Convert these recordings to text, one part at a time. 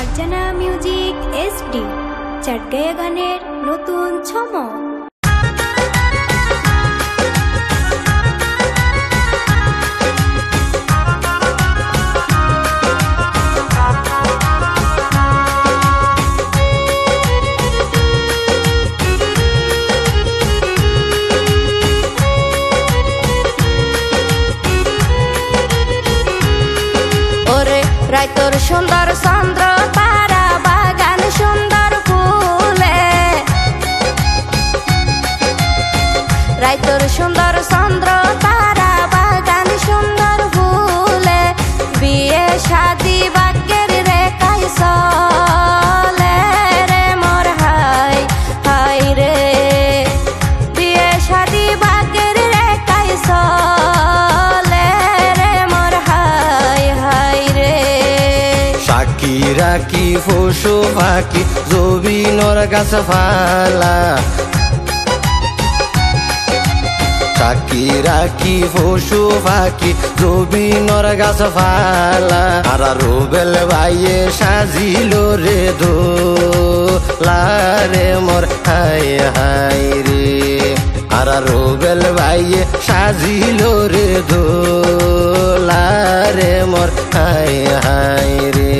Marjana music SD চাটগাঁয়া গানের নতুন ছমক। রাইতর সুন্দর চন্দ্র তারা বাগান সুন্দর ফুলে, রাইতর সুন্দর চন্দ্র তারা বাগান সুন্দর ফুলে, বিয়ে শাদি বাক্যের রেখাই চলে রে মোর হাই হাই রে, বিয়ে শাদি বাক্যের রেখাই চলে রে মোর হাই হাই রে। সাকি রাখি পশু পাখি জবিনর গাছ ফালা, সাকি রাখি পশু পাখি জবিনর গাছ ফালা, আর রুবেল ভাইয়ে সাজিল রে দোলা রে মোর হাই হাই রে, আর রুবেল ভাইয়ে সাজিল রে দোলা রে মোর হাই হাই রে।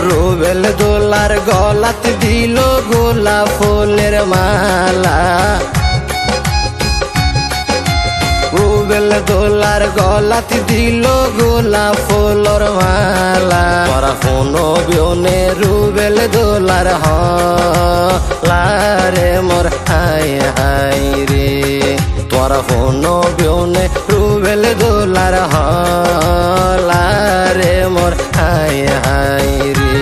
রুবেল দোলার গলাত দিল গোলাপ ফুলের মালা, রুবেল দোলার গলাত দিল গোলাপ ফুলের মালা, তোরা ফোনো বিনে রুবেল দোলার হলা রে মোর হাই হাই রে, তোরা ফোনো বিনে রুবেল দোলার হলা রে মোর হাই হাই রে।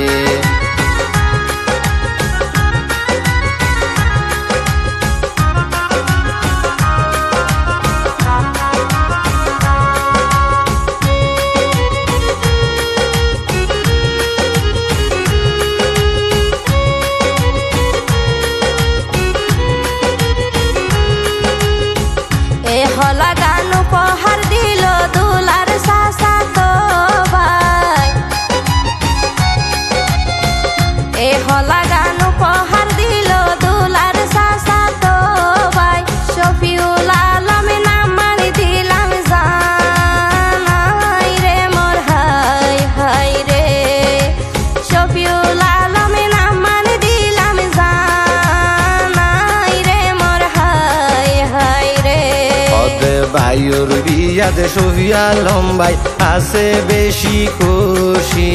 হলা গান উপহার দিল দুলার সাসা তো ভাই, এ হলা গান উপহার দিল দুলার সাসা তো ভাই, শফিউল আলম নাম দিলাম জানাই রে মোর হাই হাই রে, শফিউল আলম নাম দিলাম জানাই রে মোর হাই হাই রে। ভাইয়ের বিয়াতে সফিয়া আলম ভাই আছে বেশি খুশি,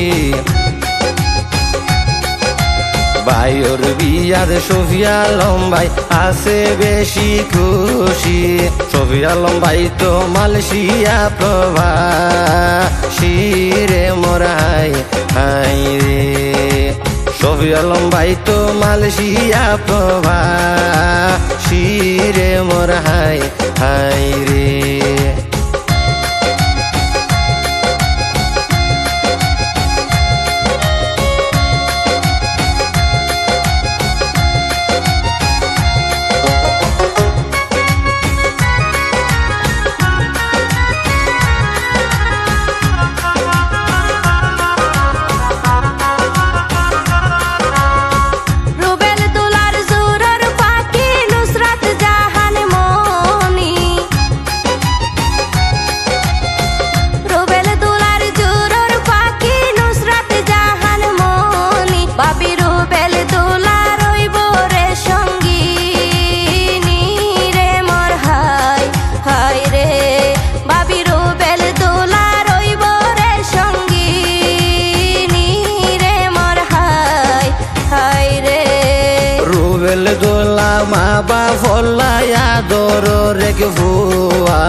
ভাইয়ের বিয়াতে সফিয়া আলম ভাই আছে বেশি খুশি, সফিয়া আলম ভাই তো মালয়েশিয়া প্রবাসী রে মোর হাই হাই রে, সফিয়া আলম ভাই তো মালয়েশিয়া প্রবাসী রে মোর হাই হাই রে। রুবেল দুলার জোরর পাখি নুসরাত জাহান মনি, ফল্লায়া দর রেগে ভুয়া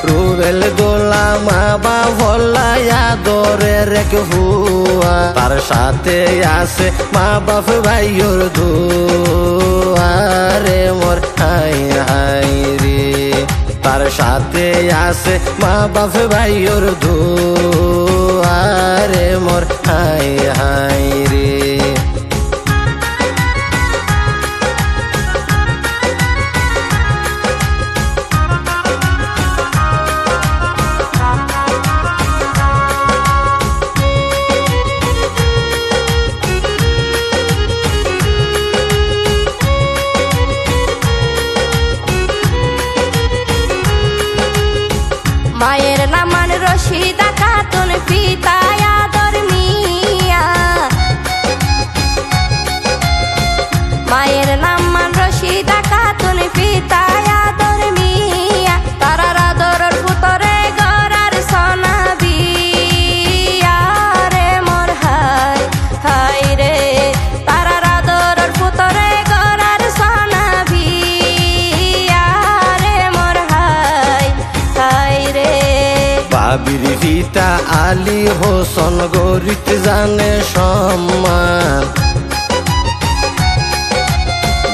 রুবেল দোলা মা বা ফল্লায়া দরে রেগে ভুয়া তার সাথে আছে মা বাপ ভাইয়ের দুয়ারে মোর হাই হাই রে তার সাথে আছে মা বাপ ভাইয়ের দুয়ারে মোর হাই হাই রে মায়ের নামান রশিদা খাতুন পিতায় আদর মিয়া মায়ের নামান রশিদা খাতুন পিতায় আদর মিয়া তারার আদরের পুতরে গড়ার সোনা বিয়া রে মোর হাই হাই রে তারার আদরের পুতরে গড়ার সোনা বিয়া রে মোর হাই হাই রে বাবির পিতা আলী হোসেন গরিত জানে সম্মান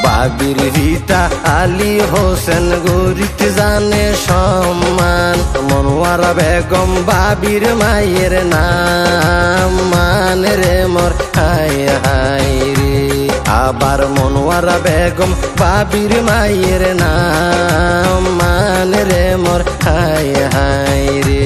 বাবির পিতা আলী হোসেন গরিত জানে সম্মান মনোয়ারা বেগম বাবির মায়ের নাম মান রে মোর হাই হাই রে আবার মনোয়ারা বেগম বাবির মায়ের নাম মান রে মোর হাই হাই রে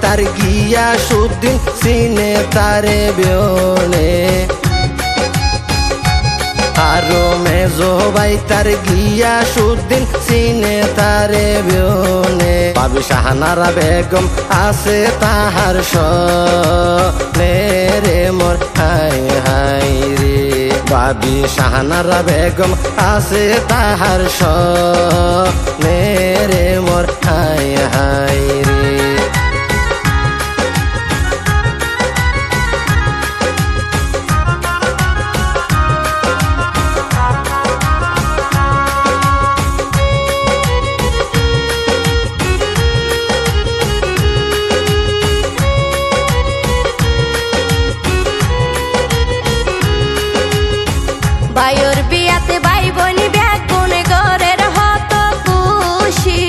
তার গিয়া সুদিন সিনে তারে বিয়নে আরো মেজো ভাই তার গিয়া সুদিন সিনে তারে বিয়নে বাবি শাহানারা বেগম আছে তাহার সনে রে মোর হাই হাই রে বাবি শাহানারা বেগম আছে তাহার সনে রে মোর হাই হাই রে ভাইয়ের বিয়াতে ভাই বোন ব্যাগ গুনে ঘরের হত খুশি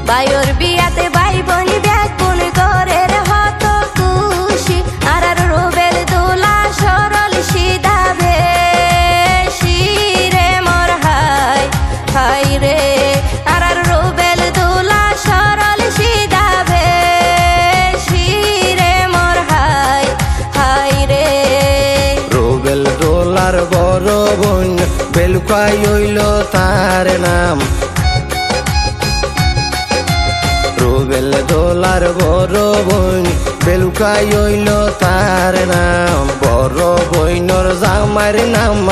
ভাইয়ের বিয়াতে ভাই বোন ব্যাগ গুনে ঘরের হত খুশি আর রুবেল দোলা সরল সিধা বেশি রে মোর হাই হাই রে আর রুবেল দোলা সরল সিধা বেশি রে মোর হাই হাই রে রুবেল দোলার বড় বোন বেলুকাই হইল তার নাম রুবেল দোলার বড় বোন বেলুকাই হইল তার নাম বড় বইনর জামার নাম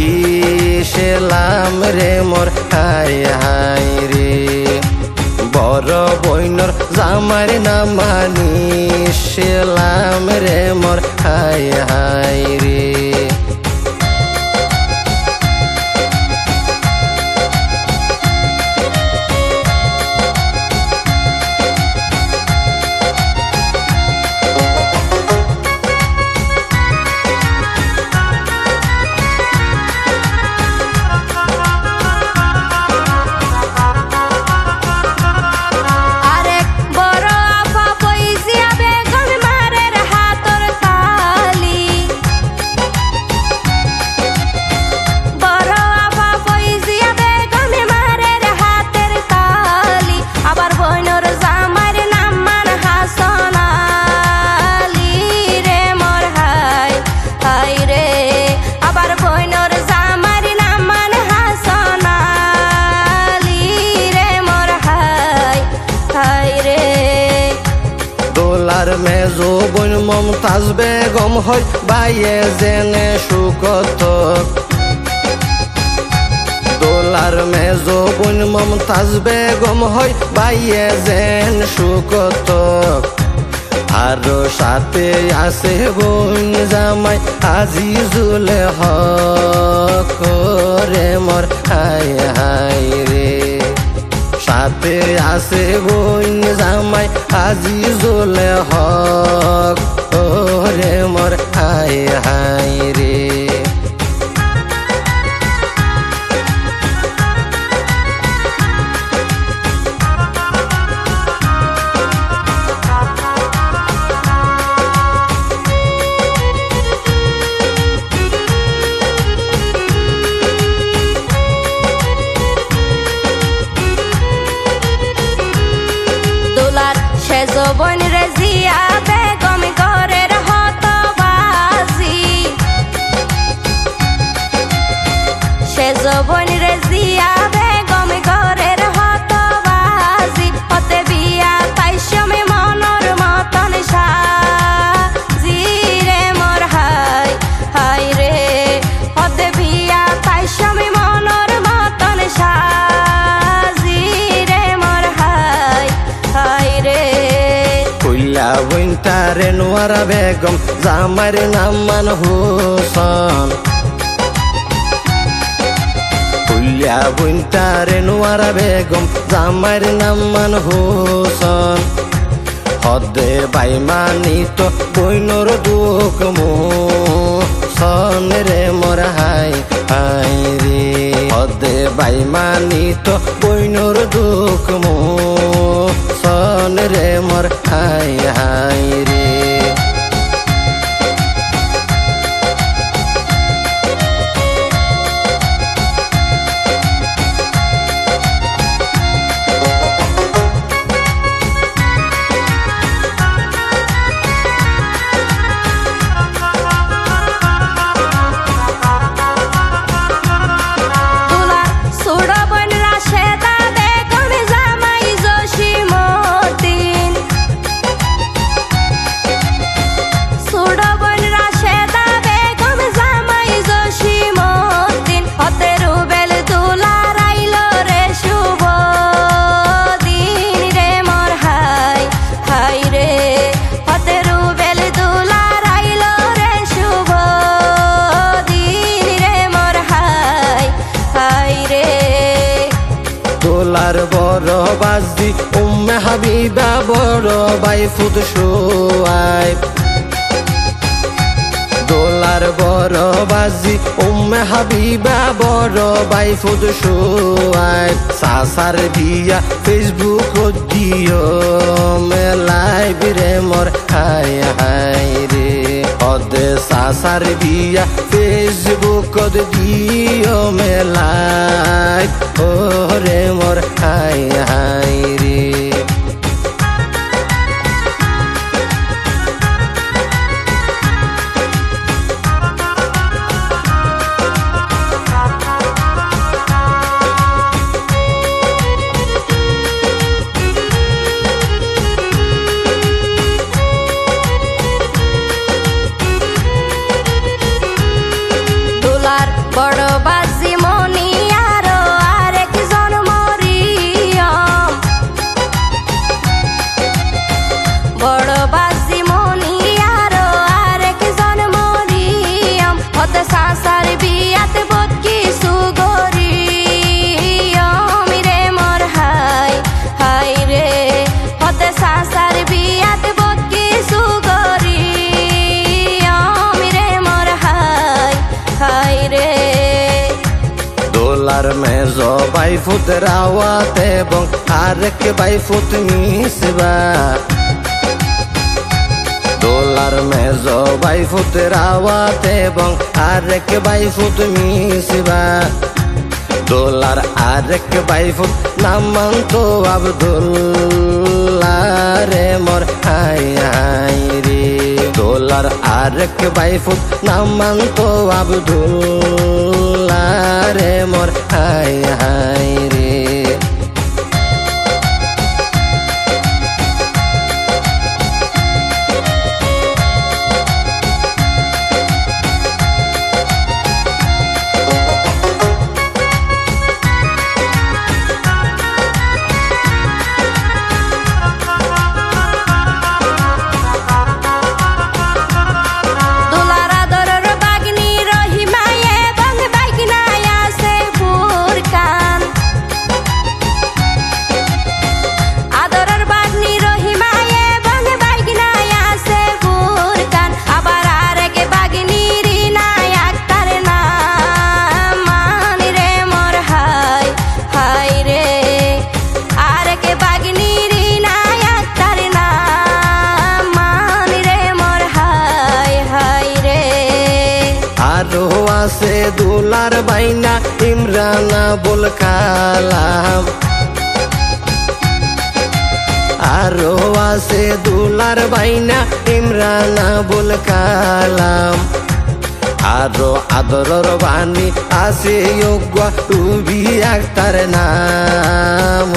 ইসলাম রে মোর হাই হাই রে বড় বইনর জামার নাম ইসলাম রে মোর হাই হাই রে দোলার মেজো বোন মমতাজ বেগম হয় বাইয়ে জেনে সুকত দোলার মেজো বোন মমতাজ বেগম হয় বাইয়ে জেন সুকত আরো সাথে আছে বোন জামাই আজিজুল হক রে মোর হায় হায় রে সাথে আছে বোন জামাই আজিজুল হক রে মোর হায় হায় রে সেজো বোন রেজিয়া বেগম ঘরের হতবাসী সেজো বোন রেজিয়া বেগম ঘরের হতবাসী হতে বিয়া পাইসমি মনর মতন সাজি রে মোর হাই হাই রে হতে বিয়া পাইসমি মনর মতন সাজি রে মোর হাই হাই রে কইলা বইনটারে নোয়ারা বেগম জামাইর নাম মান হোসন কইলা বইনটারে নোয়ারা বেগম জামাইর নাম মান হোসন হদে বাইমানিত বইনর দুঃখ মোসন রে মোর হাই হাই রে হদে বাইমানিত বইনর দুঃখ মোসন রে মোর হাই হাই রে দোলার বড় বাজি উম্মে হাবিবা বড় বাই ফুদ সোয়াইব দোলার বড় বাজি উম্মে হাবিবা বড় বাই ফুদ সোয়াইব সাসার বিয়া ফেসবুক দিও মেলাইব রে মোর হাই হাই রে অদে সাসার বিয়া ফেসবুক দিও মেলাইব ও রে মোর হাই হাই রে বড় বাজি মনি আরো আরেকজন মরিয়ম বড় বাজি মনি আরো আরেকজন মরিয়ম হতে সাসার বিয়াতে বহুত কিছু গরিয়ম রে মোর হাই হাই রে হতে সাসার বিয়াতে বহুত কিছু গরিয়ম রে মোর হাই হাই রে দোলার মেজো বাই ফুত রাওয়াত এবং আরেক বাই ফুত মিসবা দোলার মেজো বাই ফুত রাওয়াত এবং আরেক বাই ফুত মিসবা দোলার আরেক বাই ফুত নামান তো আব্দুল্লাহ রে মোর হাই হাই রে দোলার আরেক বাই ফুত নামান তো আব্দুল্লাহ রে মোর হাই হাই রে ইমরানা বুল কালাম আরো আছে দুলার বাইনা ইমরানা বুল কালাম আরো আদরর বাণী আছে যোগ্য রুবি আক্তার নাম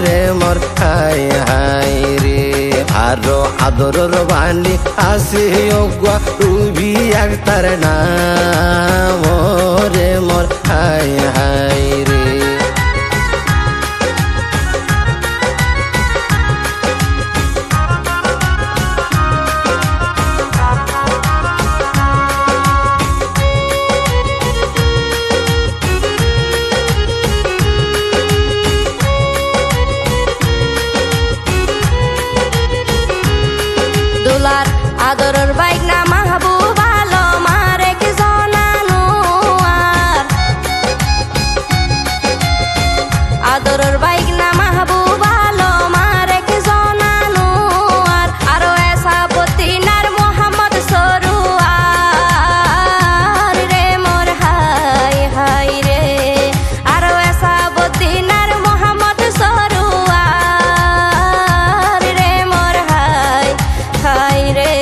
রে মোর হাই হাই রে আরো আদরর বাণী আছে যোগ্য রুবি আক্তার নাম রে মোর হাই হাই রে দুলার আদরের বাইক না মাহবুব আলম আর এক জনানো আর আদরের বাইক না মাহবুব আলম আর এক জনানো আর আরো এসাবুদ্দিনার মোহাম্মদ সরুয়ার রে মোর হাই হাই রে আরো এসাবুদ্দিনার মোহাম্মদ সরুয়ার রে মোর হাই হাই রে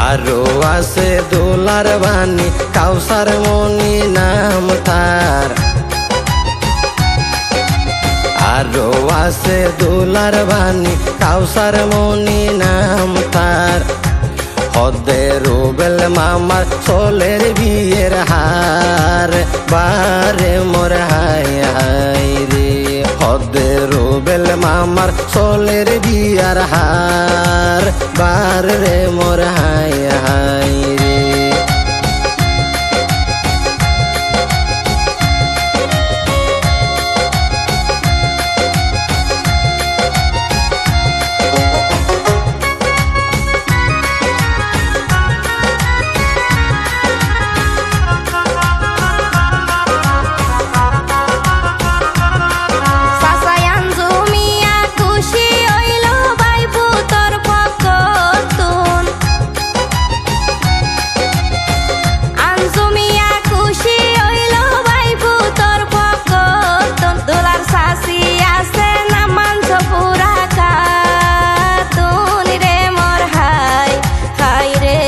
আরো আছে দোলার বাণী কাউসার মনি নাম তার আরো আছে দোলার বাণী কাউসার মনি নাম তার হদে রুবেল মামার সোলের বিয়ের হার বারে মোর হাই হাই রে হদে রুবেল মামার সোলের বিয়ার হার বার রে মোর হাই হাই রে সাসায়ান জুমিয়া খুশি হইল বাইবু তোর পকতুন আনজুমিয়া খুশি হইল বাইবু তোর পকতুন দোলার সাসি আছে না মানছ পুরা কাতুন রে মোর হাই হাই রে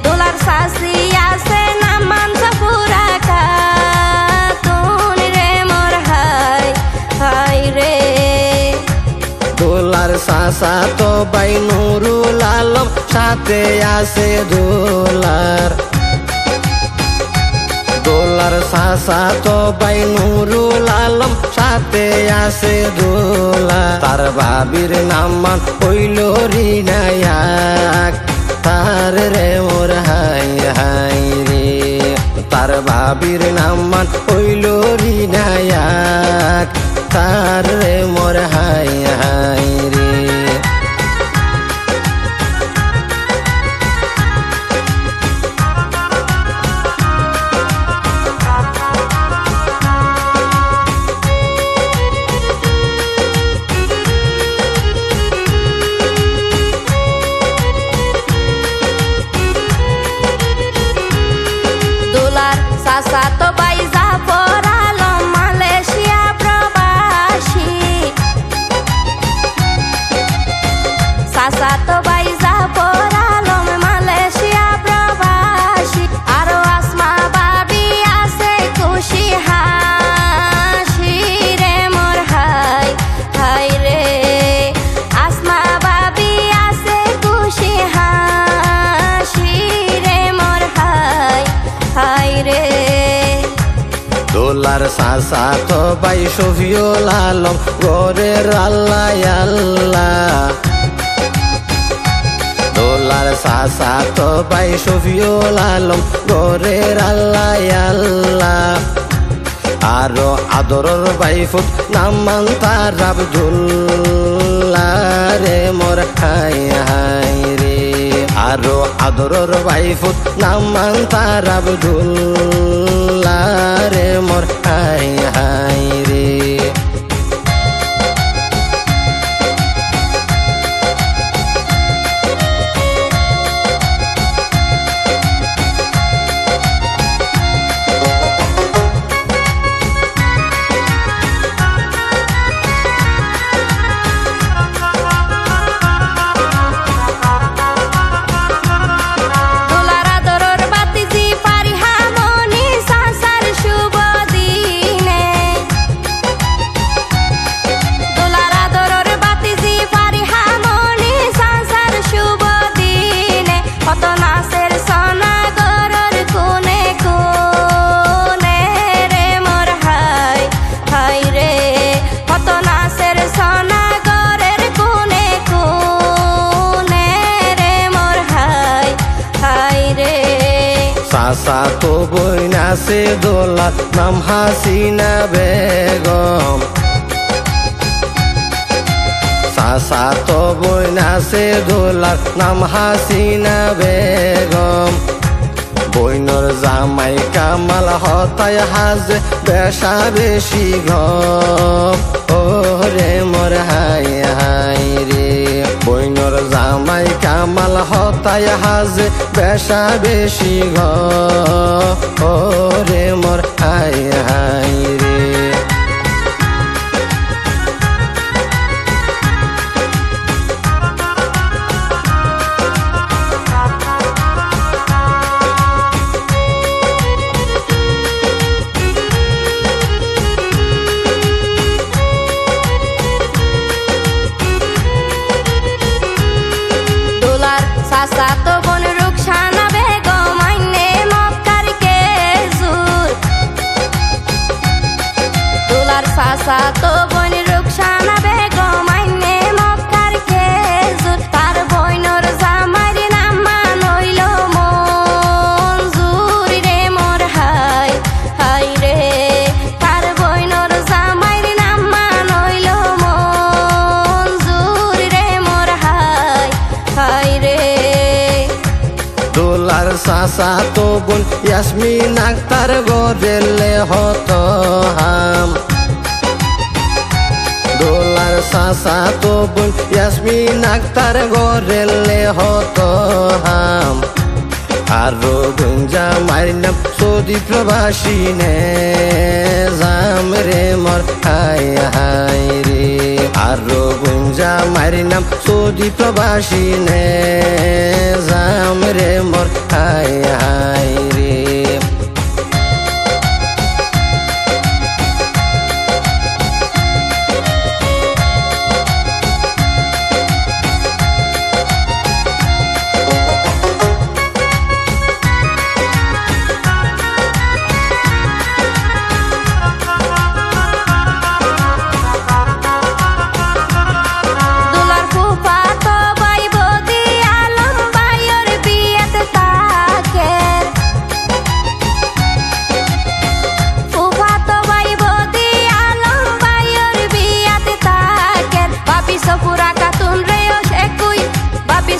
দোলার সাসি আছে না মানছ পুরা কাতুন রে মোর হাই হাই রে দোলার সাসা তো বাই নুরুল আলম সাথে আছে দোলার দোলার সাসা তো বাই নুরুল আলম সাথে আছে দোলার তার ভাবির নামান হইল রিনায়াক তার রে মোর হাই হাই রে তার ভাবির নামান হইল রিনায়াক তার রে মোর হাই হাই রে দোলার সাসা তো বাই জাফর আলম মালয়েশিয়া প্রবাসী সাসা তো বাই জাফর আলম মালয়েশিয়া প্রবাসী আরো আসমা বাবি আছে খুশি হাসি রে মোর হাই হাই রে আসমা বাবি আছে খুশি হাসি রে মোর হাই হাই রে দোলার সাসা তো বাই শফিউল আলম গোরের আল্লাহ আল্লাহ দোলার সাসা তো বাই শফিউল আলম গোরের আল্লাহ আল্লাহ আরো আদরর বাই ফুট নামান তার আব্দুল্লাহ রে মোর হাই হাই রে আরো আদরর বাই ফুট নামান তার আব্দুল্লাহ রে মোর হাই হাই রে চাচাতো বইন আছে দোলার নাম হাসিনা বেগম চাচাতো বইন আছে দোলার নাম হাসিনা বেগম বইনর জামাই কামাল হতায় হাজ বেশা বেশি ঘম ও রে মোর হাই হাই রে বইনর জামাই কামাল হতায় হাজ বেশা বেশি ঘম ও রে মোর হাই হাই রে চাচাতো বোন রুকসানা বেগম আইনে মক্কার খেজুর দোলার চাচাতো বোন রুকসানা বেগম আইনে মক্কার খেজুর তার বইনর জামাইর নাম মানইল মঞ্জুর রে মোর হাই হাই রে তার বইনর জামাইর নাম মানইল মঞ্জুর রে মোর হাই হাই রে দোলার চাচাতো বোন ইয়াসমিন আক্তার গরেলে হত হাম দোলার চাচাতো বোন ইয়াসমিন আক্তার গরেলে হত হাম আরো গুঞ্জা মারিনাম সৌদি প্রবাসী নে জাম রে মোর হাই হাই রে আরো গুঞ্জা মারিনাম সৌদি প্রবাসী নে জাম রে মোর হাই হাই রে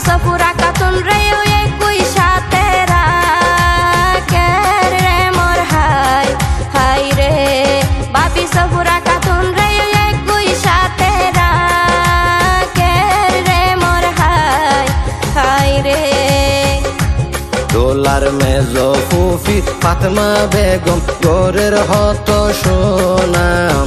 সফুরা কাতুন রে একুই সাথে রাখের রে মোর হাই হাই রে বাপি সফুরা কাতুন রে একুই সাথে রাখের রে মোর হাই হাই রে দোলার মেজো ফুফি ফাতেমা বেগম গোরের হত সোনাম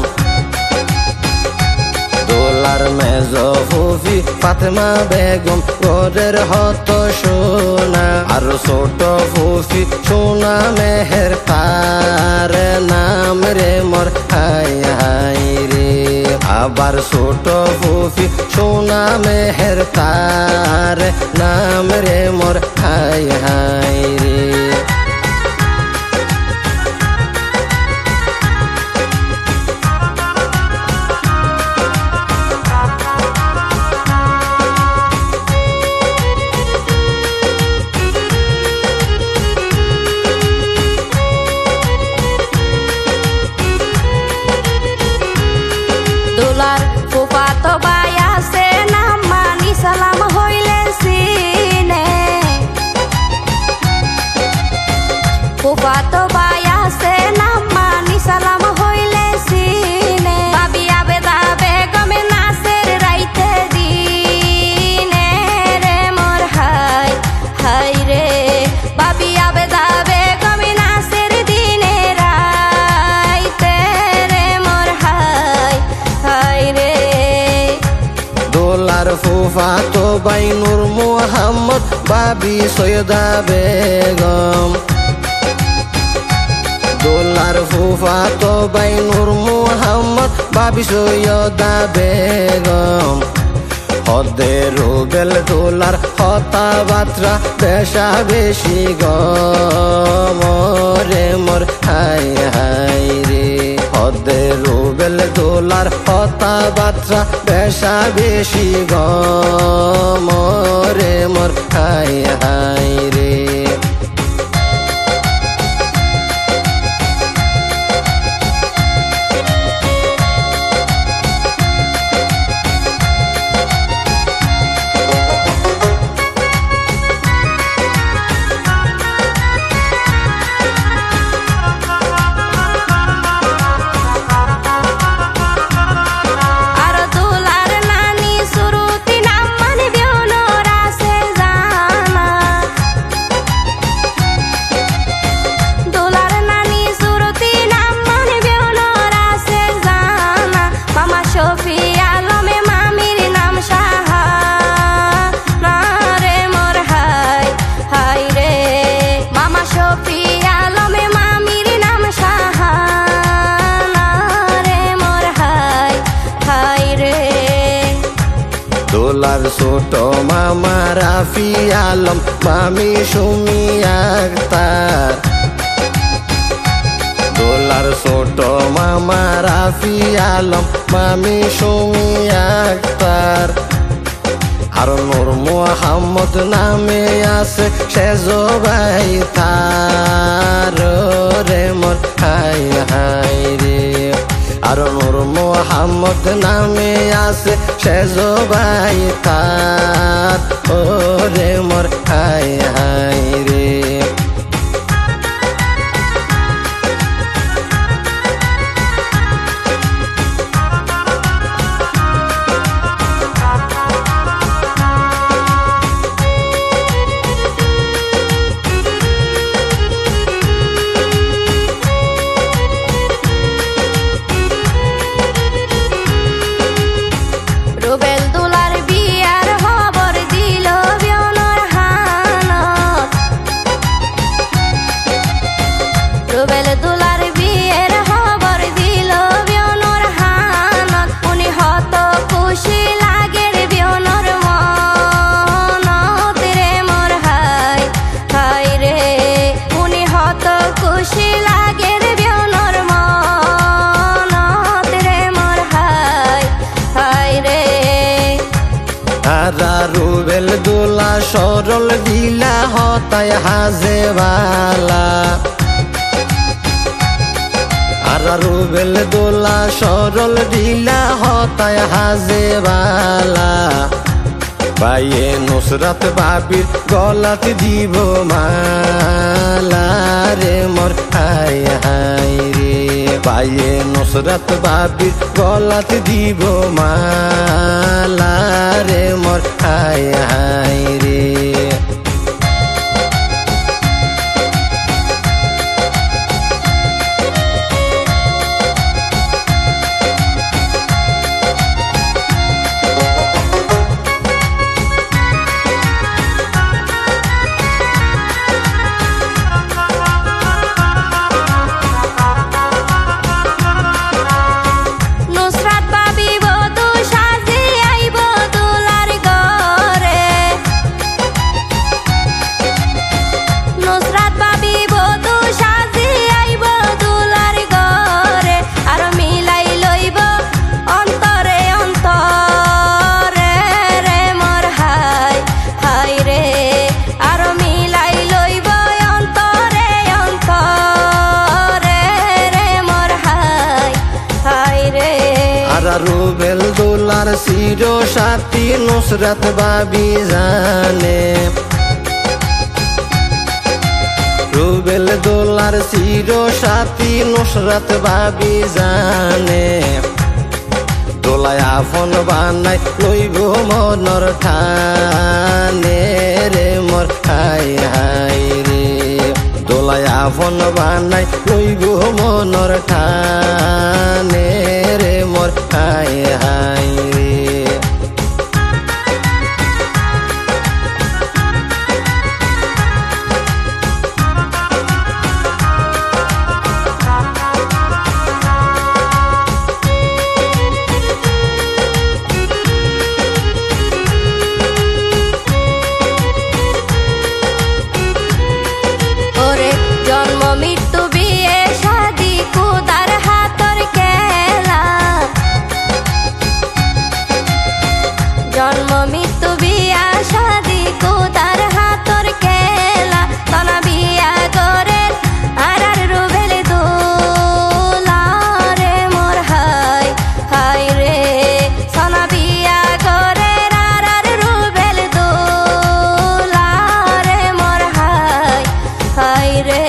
দোলার মেজো ফুফি ফাতেমা বেগম গোরের হত সোনা আর ছোট ফুফি সোনা মেহের তার নাম রে মোর হাই হাই রে আবার ছোট ফুফি সোনা মেহের তার নাম রে মোর হাই হাই রে দোলার ফুফাতো ভাই আছে নাম মানি সালাম হইলে সিনে ফুফাতো ভাই আছে নাম মানি সালাম হইলে সিনে বাবি আবেদা বেগমে নাচের রাইতে দিনে রে মোর হাই হাই রে বাবি আবেদা বেগমে নাচের দিনে রাইতে রে মোর হাই হাই রে দোলার ফুফাতো ভাই নূর মোহাম্মদ বাবি সৈয়দা বেগম দোলার ফুফাতো ভাই নূর মোহাম্মদ বাবি সৈয়দা বেগম হদে রুবেল দোলার হতা বাত্রা বেশা বেশি গম রে মোর হাই হাই রে হদে রুবেল দোলার হতা বাত্রা বেশা বেশি গম রে মোর হাই হাই রে দোলার ছোট মামা রাফি আলম মামি সুমি আক্তার দোলার ছোট মামা রাফি আলম মামি সুমি আক্তার আর নূর মোহাম্মদ নামে আছে সেজো ভাই তার রে মোর হাই হাই রে আর নূর মোহাম্মদ নামে আছে সেজো ভাই তার ও রে মোর হাই হাই রে রুবেল দুলার বিয়ার খবর দিল বিয়নর হানত রুবেল দুলার বিয়ের খবর দিল বিয়নর হানত উনি হত খুশি লাগের বিয়নর মনত রে মোর হাই হাই রে উনি হত খুশি লাগের বিয়নর মনত রে মোর হাই হাই রে আরা রুবেল দোলা সরল দিলা হতায় হাজে বালা আরা রুবেল দোলা সরল দিলা হতায় হাজে বালা পাইয়ে নুসরাত বাবির গলাত দিব মালা রে মোর হাই হাই রে পাইয়ে নুসরাত বাবির গলাত দিব মালা রে মোর হাই হাই রে নুসরাত বাবি বধূ সাজি আইব দুলার ঘরে নুসরাত বাবি বধূ সাজি আইব দুলার ঘরে আর মিলাই লইব অন্তরে অন্তরে রে মোর হাই হাই রে আর মিলাই লইব অন্তরে অন্তরে রে মোর হাই হাই রে আরা রুবেল দোলার চির সাথী নুসরাত বাবি জানে রুবেল দোলার চির সাথী নুসরাত বাবি জানে দোলায় আফন বানাই লইব মনর ঠানে রে মোর হাই হাই রে দোলায় আফন বানাই লইব মনর ঠানে রে মোর হাই হাই রে ওরে জন্ম মৃত্যু বিয়ে শাদি খুদার হাতর খেলা জন্ম মৃত্যু বিয়া শাদি খুদার হাতর খেলা তনা বিয়া করে আর রুবেল দোলা রে মোর হাই হাই রে সনা বিয়া করে আর রুবেল দোলা রে মোর হাই হাই রে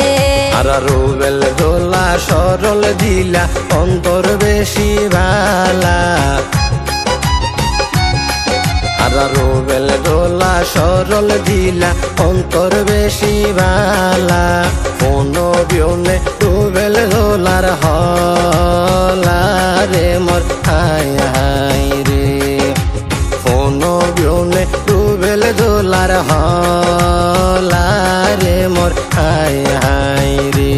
আরা রুবেল দোলা সরল দিলা অন্তর বেশি ভালা আরা রুবেল দোলা সরল দিলা অন্তর বেশি ভালা কোন বিয়নে রুবেল দোলার হলা রে মোর হাই হাই রে কোন বিয়নে রুবেল দোলার হলা রে মোর হাই হাই রে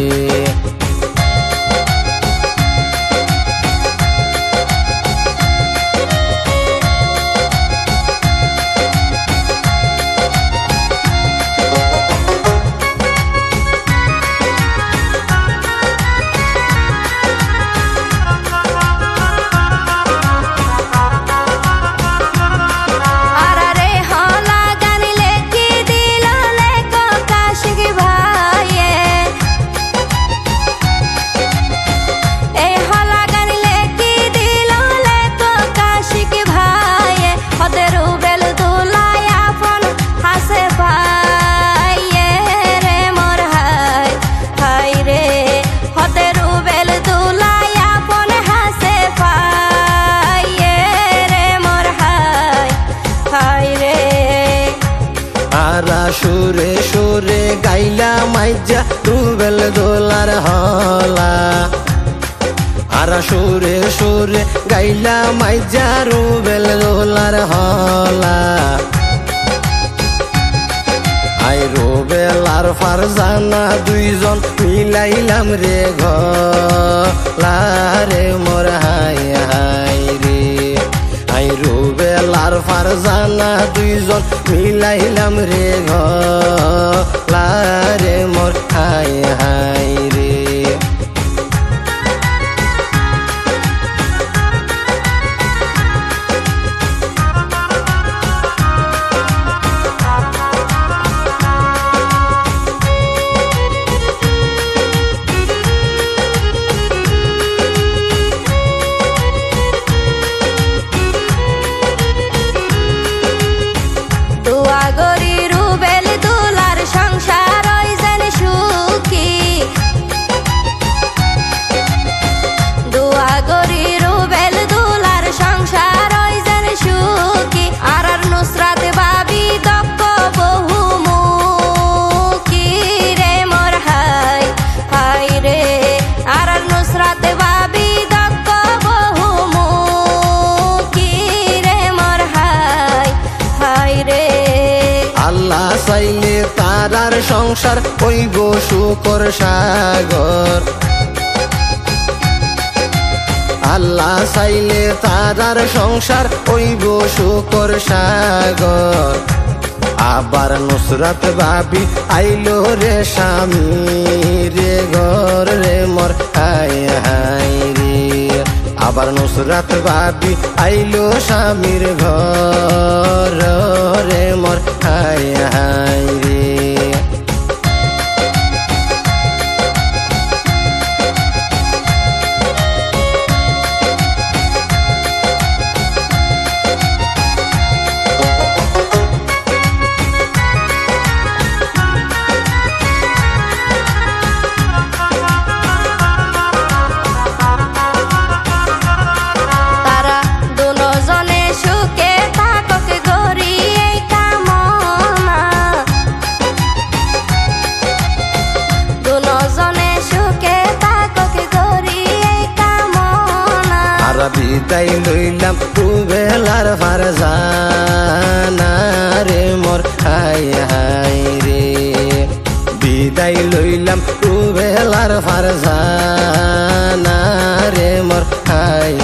সুরে সুরে গাইলা মাইজা রুবেল দোলার হলা আরা সুরে সুরে গাইলা মাইজা রুবেল দোলার হলা আই রুবেল আর ফারজানা দুইজন মিলাইলাম রে গলা রে মোর হাই হাই রে আই রুবেল আর ফারজানা দুইজন মিলাইলাম রে গলা রে মোর হাই হাই রে আল্লাহ চাইলে তারার সংসার হইব সুখর সাগর আল্লাহ চাইলে তারার সংসার হইব সুখর সাগর আবার নুসরাত ভাবি আইলো রে স্বামী রে ঘর রে মোর হাই হাই রে আবার নুসরাত ভাবি আইলো স্বামীর ঘর রে মোর হাই হাই রে বিদায় লইলাম রুবেল আর ফারজানা রে মোর হাই হাই রে বিদায় লইলাম রুবেল আর ফারজানা রে মোর হাই